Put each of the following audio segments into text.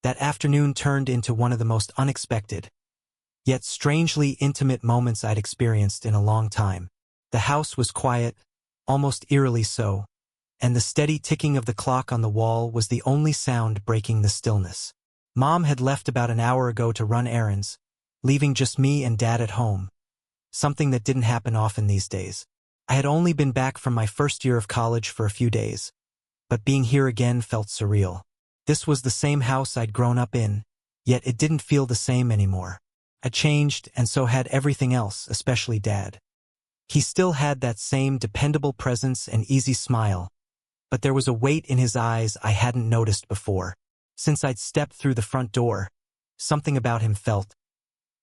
That afternoon turned into one of the most unexpected, yet strangely intimate moments I'd experienced in a long time. The house was quiet, almost eerily so, and the steady ticking of the clock on the wall was the only sound breaking the stillness. Mom had left about an hour ago to run errands, leaving just me and Dad at home, something that didn't happen often these days. I had only been back from my first year of college for a few days, but being here again felt surreal. This was the same house I'd grown up in, yet it didn't feel the same anymore. I changed, and so had everything else, especially Dad. He still had that same dependable presence and easy smile, but there was a weight in his eyes I hadn't noticed before. Since I'd stepped through the front door, something about him felt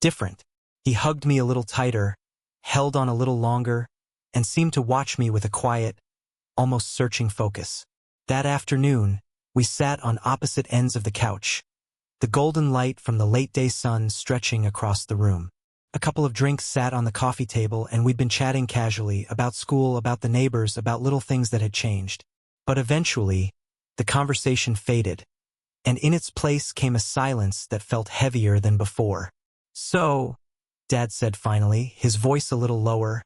different. He hugged me a little tighter, held on a little longer, and seemed to watch me with a quiet, almost searching focus. That afternoon, we sat on opposite ends of the couch, the golden light from the late-day sun stretching across the room. A couple of drinks sat on the coffee table, and we'd been chatting casually about school, about the neighbors, about little things that had changed. But eventually, the conversation faded, and in its place came a silence that felt heavier than before. "So," Dad said finally, his voice a little lower,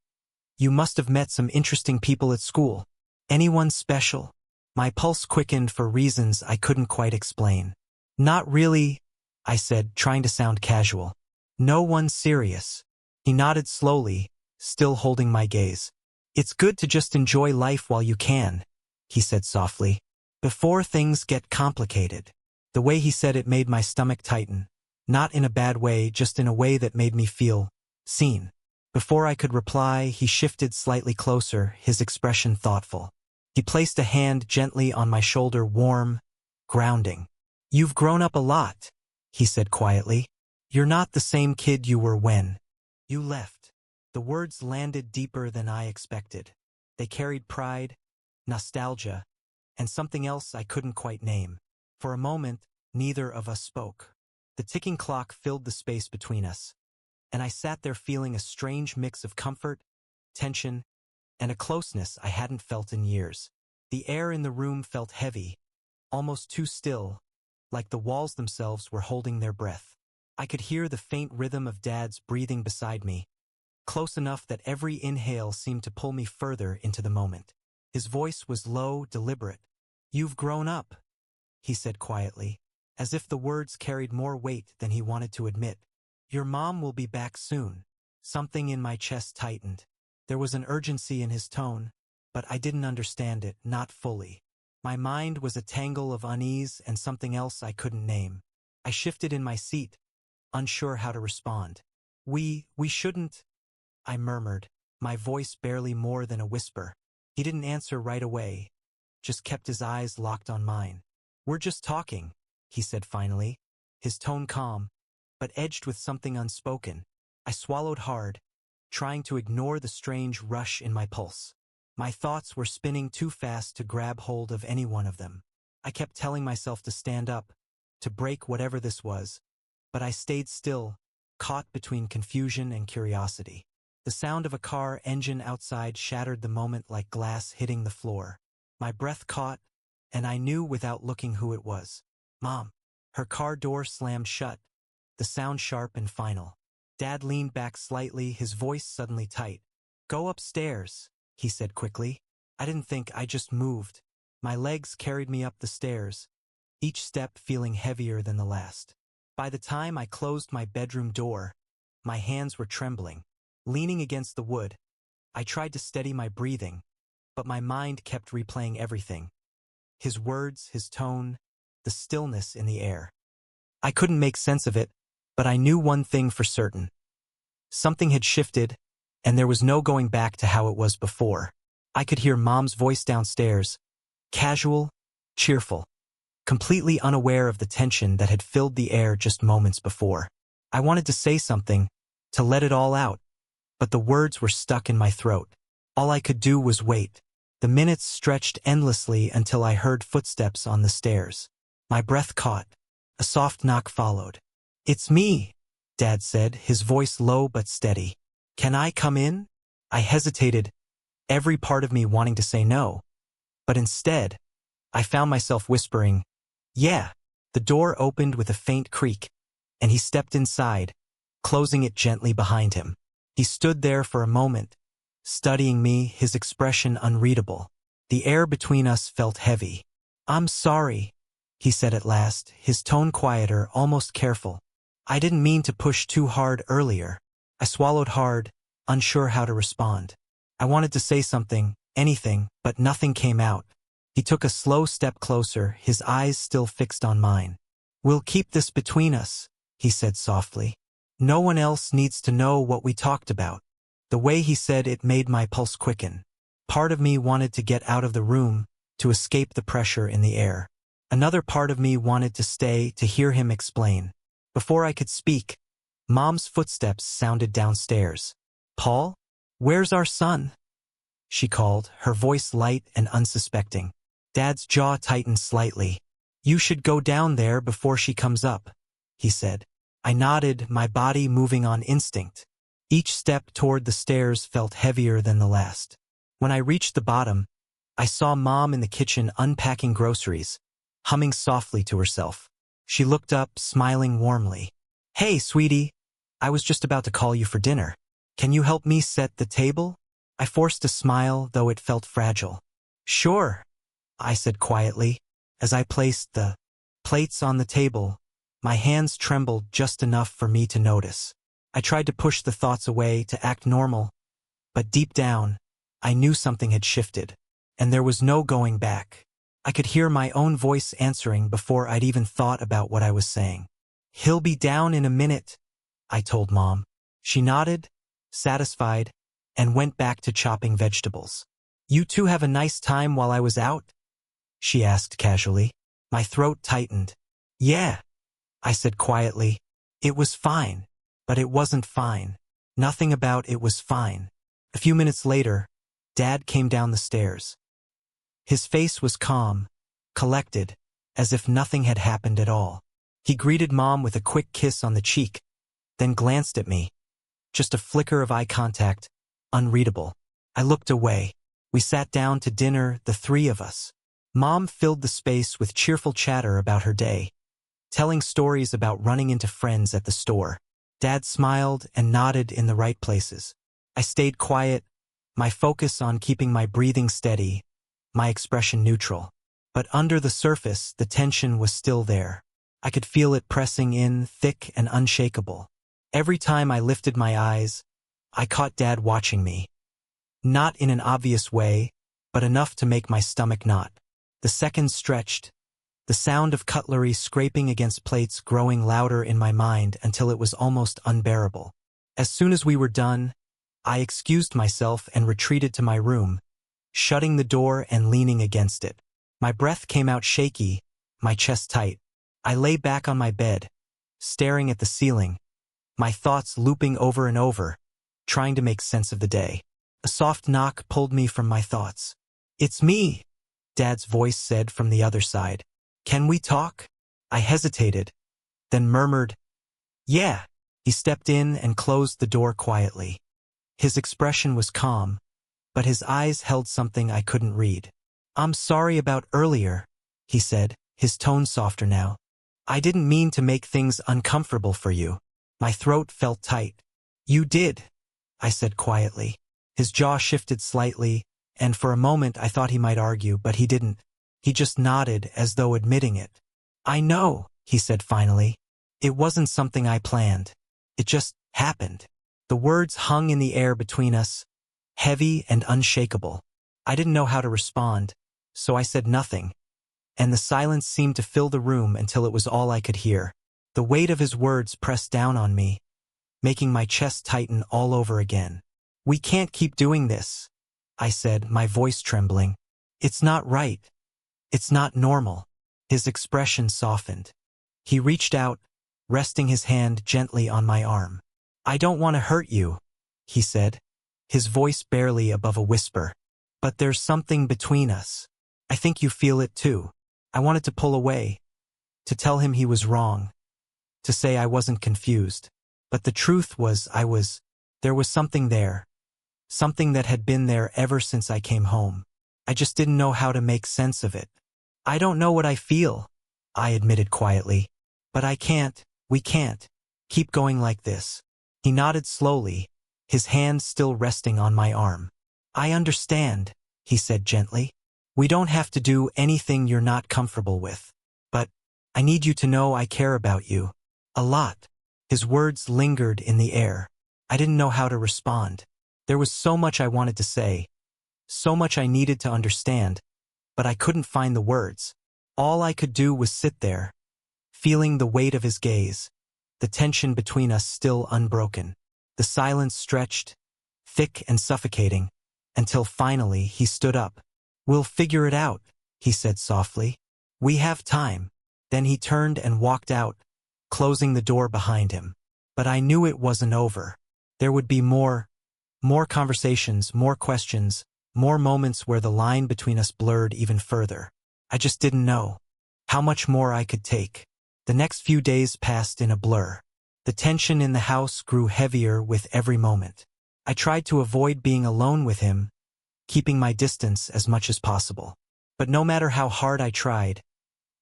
"you must have met some interesting people at school. Anyone special?" My pulse quickened for reasons I couldn't quite explain. "Not really," I said, trying to sound casual. "No one serious." He nodded slowly, still holding my gaze. "It's good to just enjoy life while you can," he said softly, "before things get complicated." The way he said it made my stomach tighten, not in a bad way, just in a way that made me feel seen. Before I could reply, he shifted slightly closer, his expression thoughtful. He placed a hand gently on my shoulder, warm, grounding. "You've grown up a lot," he said quietly. "You're not the same kid you were when you left." The words landed deeper than I expected. They carried pride, nostalgia, and something else I couldn't quite name. For a moment, neither of us spoke. The ticking clock filled the space between us, and I sat there feeling a strange mix of comfort, tension, and a closeness I hadn't felt in years. The air in the room felt heavy, almost too still, like the walls themselves were holding their breath. I could hear the faint rhythm of Dad's breathing beside me, close enough that every inhale seemed to pull me further into the moment. His voice was low, deliberate. "You've grown up," he said quietly, as if the words carried more weight than he wanted to admit. "Your mom will be back soon." Something in my chest tightened. There was an urgency in his tone, but I didn't understand it, not fully. My mind was a tangle of unease and something else I couldn't name. I shifted in my seat, unsure how to respond. We shouldn't," I murmured, my voice barely more than a whisper. He didn't answer right away, just kept his eyes locked on mine. "We're just talking," he said finally, his tone calm, but edged with something unspoken. I swallowed hard, trying to ignore the strange rush in my pulse. My thoughts were spinning too fast to grab hold of any one of them. I kept telling myself to stand up, to break whatever this was, but I stayed still, caught between confusion and curiosity. The sound of a car engine outside shattered the moment like glass hitting the floor. My breath caught, and I knew without looking who it was. Mom. Her car door slammed shut, the sound sharp and final. Dad leaned back slightly, his voice suddenly tight. "Go upstairs," he said quickly. I didn't think, I just moved. My legs carried me up the stairs, each step feeling heavier than the last. By the time I closed my bedroom door, my hands were trembling. Leaning against the wood, I tried to steady my breathing, but my mind kept replaying everything. His words, his tone, the stillness in the air. I couldn't make sense of it, but I knew one thing for certain. Something had shifted, and there was no going back to how it was before. I could hear Mom's voice downstairs, casual, cheerful, completely unaware of the tension that had filled the air just moments before. I wanted to say something, to let it all out, but the words were stuck in my throat. All I could do was wait. The minutes stretched endlessly until I heard footsteps on the stairs. My breath caught. A soft knock followed. "It's me," Dad said, his voice low but steady. "Can I come in?" I hesitated, every part of me wanting to say no. But instead, I found myself whispering, "Yeah." The door opened with a faint creak, and he stepped inside, closing it gently behind him. He stood there for a moment, studying me, his expression unreadable. The air between us felt heavy. "I'm sorry," he said at last, his tone quieter, almost careful. "I didn't mean to push too hard earlier." I swallowed hard, unsure how to respond. I wanted to say something, anything, but nothing came out. He took a slow step closer, his eyes still fixed on mine. "We'll keep this between us," he said softly. "No one else needs to know what we talked about." The way he said it made my pulse quicken. Part of me wanted to get out of the room, to escape the pressure in the air. Another part of me wanted to stay, to hear him explain. Before I could speak, Mom's footsteps sounded downstairs. "Paul? Where's our son?" she called, her voice light and unsuspecting. Dad's jaw tightened slightly. "You should go down there before she comes up," he said. I nodded, my body moving on instinct. Each step toward the stairs felt heavier than the last. When I reached the bottom, I saw Mom in the kitchen unpacking groceries, humming softly to herself. She looked up, smiling warmly. "Hey, sweetie, I was just about to call you for dinner. Can you help me set the table?" I forced a smile, though it felt fragile. "Sure," I said quietly. As I placed the plates on the table, my hands trembled just enough for me to notice. I tried to push the thoughts away, to act normal, but deep down, I knew something had shifted, and there was no going back. I could hear my own voice answering before I'd even thought about what I was saying. "He'll be down in a minute," I told Mom. She nodded, satisfied, and went back to chopping vegetables. "You two have a nice time while I was out?" she asked casually. My throat tightened. "Yeah," I said quietly. "It was fine, but it wasn't fine. Nothing about it was fine." A few minutes later, Dad came down the stairs. His face was calm, collected, as if nothing had happened at all. He greeted Mom with a quick kiss on the cheek, then glanced at me. Just a flicker of eye contact, unreadable. I looked away. We sat down to dinner, the three of us. Mom filled the space with cheerful chatter about her day, telling stories about running into friends at the store. Dad smiled and nodded in the right places. I stayed quiet, my focus on keeping my breathing steady, my expression neutral. But under the surface, the tension was still there. I could feel it pressing in, thick and unshakable. Every time I lifted my eyes, I caught Dad watching me. Not in an obvious way, but enough to make my stomach knot. The seconds stretched, the sound of cutlery scraping against plates growing louder in my mind until it was almost unbearable. As soon as we were done, I excused myself and retreated to my room, shutting the door and leaning against it. My breath came out shaky, my chest tight. I lay back on my bed, staring at the ceiling, my thoughts looping over and over, trying to make sense of the day. A soft knock pulled me from my thoughts. "It's me," Dad's voice said from the other side. "Can we talk?" I hesitated, then murmured, "Yeah." He stepped in and closed the door quietly. His expression was calm, but his eyes held something I couldn't read. "I'm sorry about earlier," he said, his tone softer now. "I didn't mean to make things uncomfortable for you." My throat felt tight. "You did," I said quietly. His jaw shifted slightly, and for a moment I thought he might argue, but he didn't. He just nodded as though admitting it. "I know," he said finally. "It wasn't something I planned. It just happened." The words hung in the air between us, heavy and unshakable. I didn't know how to respond, so I said nothing, and the silence seemed to fill the room until it was all I could hear. The weight of his words pressed down on me, making my chest tighten all over again. "We can't keep doing this," I said, my voice trembling. "It's not right. It's not normal." His expression softened. He reached out, resting his hand gently on my arm. "I don't want to hurt you," he said, his voice barely above a whisper. "But there's something between us. I think you feel it too." I wanted to pull away, to tell him he was wrong, to say I wasn't confused. But the truth was there was something there, something that had been there ever since I came home. I just didn't know how to make sense of it. "I don't know what I feel," I admitted quietly. But we can't, keep going like this. He nodded slowly, his hand still resting on my arm. I understand, he said gently. We don't have to do anything you're not comfortable with. But I need you to know I care about you. A lot. His words lingered in the air. I didn't know how to respond. There was so much I wanted to say, so much I needed to understand, but I couldn't find the words. All I could do was sit there, feeling the weight of his gaze, the tension between us still unbroken. The silence stretched, thick and suffocating, until finally he stood up. We'll figure it out, he said softly. We have time. Then he turned and walked out, closing the door behind him. But I knew it wasn't over. There would be more conversations, more questions, more moments where the line between us blurred even further. I just didn't know how much more I could take. The next few days passed in a blur. The tension in the house grew heavier with every moment. I tried to avoid being alone with him, keeping my distance as much as possible. But no matter how hard I tried,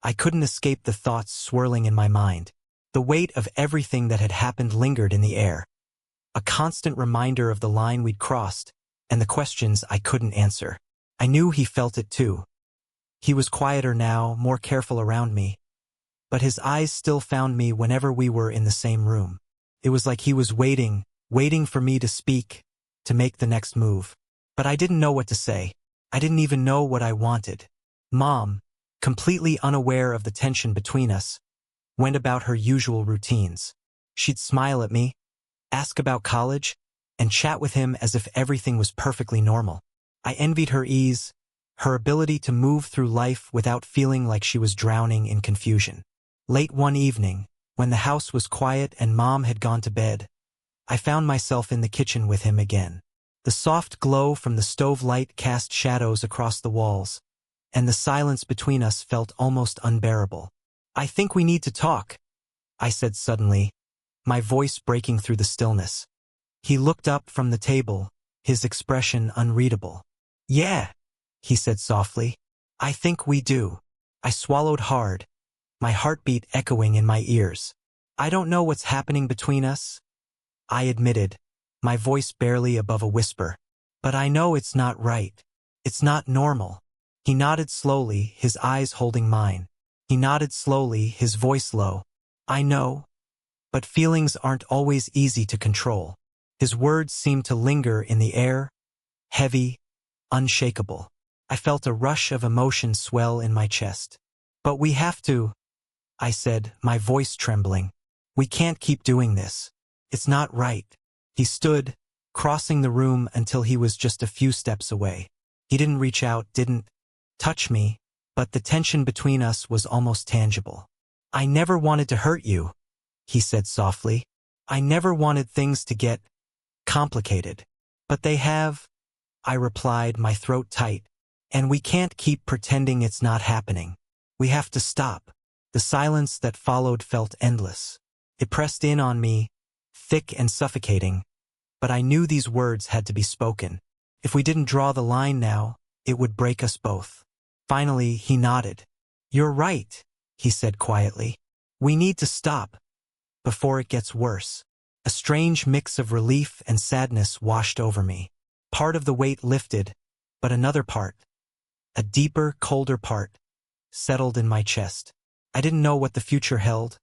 I couldn't escape the thoughts swirling in my mind. The weight of everything that had happened lingered in the air, a constant reminder of the line we'd crossed and the questions I couldn't answer. I knew he felt it too. He was quieter now, more careful around me, but his eyes still found me whenever we were in the same room. It was like he was waiting for me to speak, to make the next move. But I didn't know what to say. I didn't even know what I wanted. Mom, completely unaware of the tension between us, went about her usual routines. She'd smile at me, ask about college, and chat with him as if everything was perfectly normal. I envied her ease, her ability to move through life without feeling like she was drowning in confusion. Late one evening, when the house was quiet and Mom had gone to bed, I found myself in the kitchen with him again. The soft glow from the stove light cast shadows across the walls, and the silence between us felt almost unbearable. I think we need to talk, I said suddenly, my voice breaking through the stillness. He looked up from the table, his expression unreadable. Yeah, he said softly. I think we do. I swallowed hard, my heartbeat echoing in my ears. I don't know what's happening between us, I admitted, my voice barely above a whisper. But I know it's not right. It's not normal. He nodded slowly, his eyes holding mine. He nodded slowly, his voice low. I know. But feelings aren't always easy to control. His words seemed to linger in the air, heavy, unshakable. I felt a rush of emotion swell in my chest. But we have to, I said, my voice trembling. We can't keep doing this. It's not right. He stood, crossing the room until he was just a few steps away. He didn't reach out, didn't touch me, but the tension between us was almost tangible. I never wanted to hurt you, he said softly. I never wanted things to get complicated. But they have, I replied, my throat tight. And we can't keep pretending it's not happening. We have to stop. The silence that followed felt endless. It pressed in on me, thick and suffocating, but I knew these words had to be spoken. If we didn't draw the line now, it would break us both. Finally, he nodded. You're right, he said quietly. We need to stop before it gets worse. A strange mix of relief and sadness washed over me. Part of the weight lifted, but another part, a deeper, colder part, settled in my chest. I didn't know what the future held,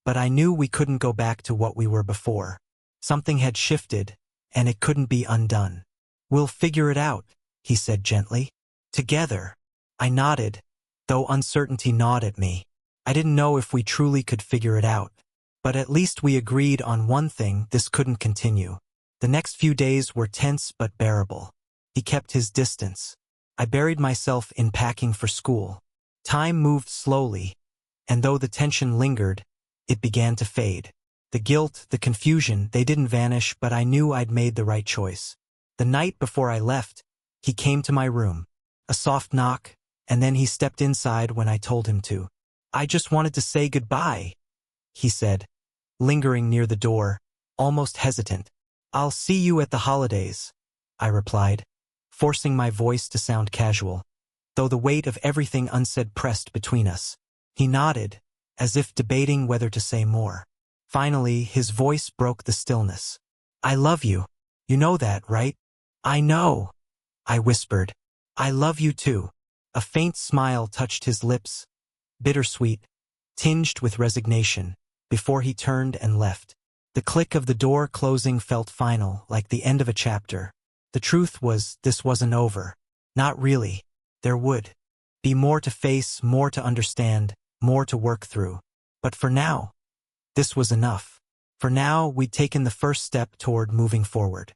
but I knew we couldn't go back to what we were before. Something had shifted, and it couldn't be undone. We'll figure it out, he said gently. Together. I nodded, though uncertainty gnawed at me. I didn't know if we truly could figure it out. But at least we agreed on one thing: this couldn't continue. The next few days were tense but bearable. He kept his distance. I buried myself in packing for school. Time moved slowly, and though the tension lingered, it began to fade. The guilt, the confusion, they didn't vanish, but I knew I'd made the right choice. The night before I left, he came to my room. A soft knock, and then he stepped inside when I told him to. I just wanted to say goodbye, he said, lingering near the door, almost hesitant. I'll see you at the holidays, I replied, forcing my voice to sound casual, though the weight of everything unsaid pressed between us. He nodded, as if debating whether to say more. Finally, his voice broke the stillness. I love you. You know that, right? I know, I whispered. I love you too. A faint smile touched his lips, bittersweet, tinged with resignation, before he turned and left. The click of the door closing felt final, like the end of a chapter. The truth was, this wasn't over. Not really. There would be more to face, more to understand, more to work through. But for now, this was enough. For now, we'd taken the first step toward moving forward.